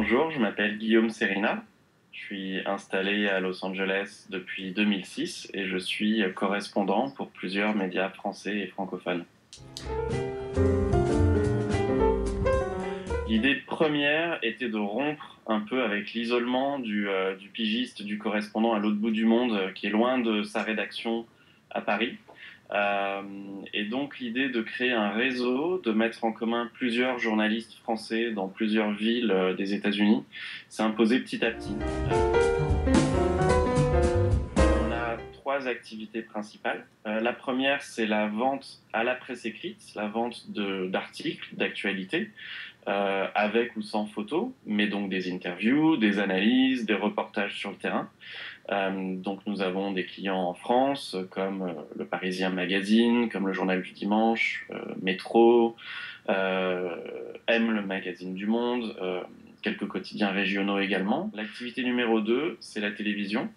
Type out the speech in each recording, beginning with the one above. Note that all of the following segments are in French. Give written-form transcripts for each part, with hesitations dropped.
Bonjour, je m'appelle Guillaume Serina. Je suis installé à Los Angeles depuis 2006 et je suis correspondant pour plusieurs médias français et francophones. L'idée première était de rompre un peu avec l'isolement du pigiste, du correspondant à l'autre bout du monde, qui est loin de sa rédaction à Paris. Euh, et donc l'idée de créer un réseau, de mettre en commun plusieurs journalistes français dans plusieurs villes des États-Unis, s'est imposé petit à petit. On a trois activités principales. La première, c'est la vente à la presse écrite, la vente d'articles, d'actualités, avec ou sans photos, mais donc des interviews, des analyses, des reportages sur le terrain. Donc nous avons des clients en France comme le Parisien Magazine, comme le Journal du Dimanche, Métro, M, le magazine du Monde, quelques quotidiens régionaux également. L'activité numéro 2, c'est la télévision.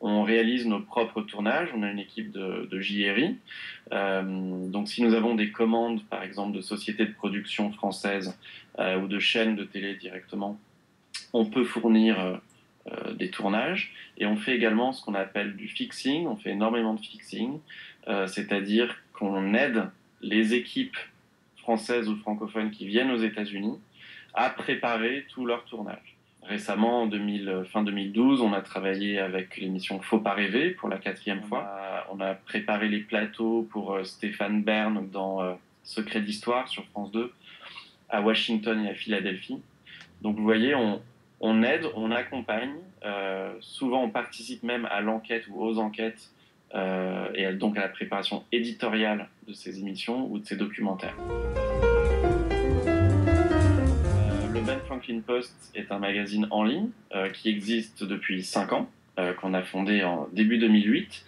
On réalise nos propres tournages, on a une équipe de JRI. Donc si nous avons des commandes, par exemple, de sociétés de production françaises ou de chaînes de télé directement, on peut fournir des tournages. Et on fait également ce qu'on appelle du fixing, on fait énormément de fixing, c'est-à-dire qu'on aide les équipes françaises ou francophones qui viennent aux États-Unis à préparer tout leur tournage. Récemment, fin 2012, on a travaillé avec l'émission Faut pas rêver pour la 4e fois. On a préparé les plateaux pour Stéphane Bern dans Secret d'Histoire sur France 2, à Washington et à Philadelphie. Donc vous voyez, on aide, on accompagne, souvent on participe même à l'enquête ou aux enquêtes et donc à la préparation éditoriale de ces émissions ou de ces documentaires. Le Ben Franklin Post est un magazine en ligne qui existe depuis 5 ans, qu'on a fondé en début 2008.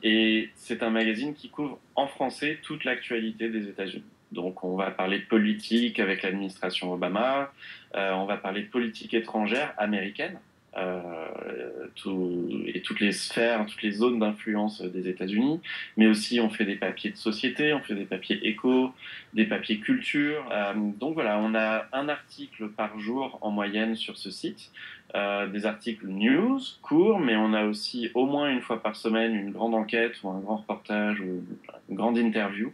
Et c'est un magazine qui couvre en français toute l'actualité des États-Unis. Donc on va parler politique avec l'administration Obama, on va parler politique étrangère américaine, et toutes les sphères, toutes les zones d'influence des États-Unis, mais aussi on fait des papiers de société, on fait des papiers éco, des papiers culture. Donc voilà, on a un article par jour en moyenne sur ce site, des articles news courts, mais on a aussi au moins une fois par semaine une grande enquête ou un grand reportage ou une grande interview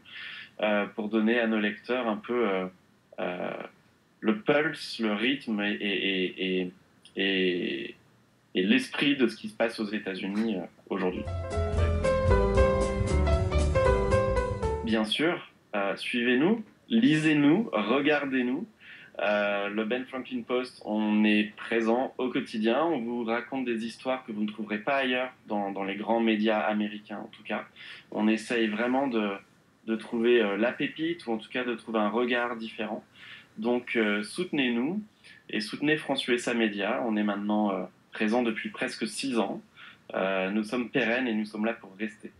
pour donner à nos lecteurs un peu le pulse, le rythme et l'esprit de ce qui se passe aux États-Unis aujourd'hui. Bien sûr, suivez-nous, lisez-nous, regardez-nous. Le Ben Franklin Post, on est présent au quotidien, on vous raconte des histoires que vous ne trouverez pas ailleurs, dans les grands médias américains en tout cas. On essaye vraiment de trouver la pépite, ou en tout cas de trouver un regard différent. Donc soutenez-nous et soutenez France USA Média. On est maintenant présent depuis presque 6 ans. Nous sommes pérennes et nous sommes là pour rester.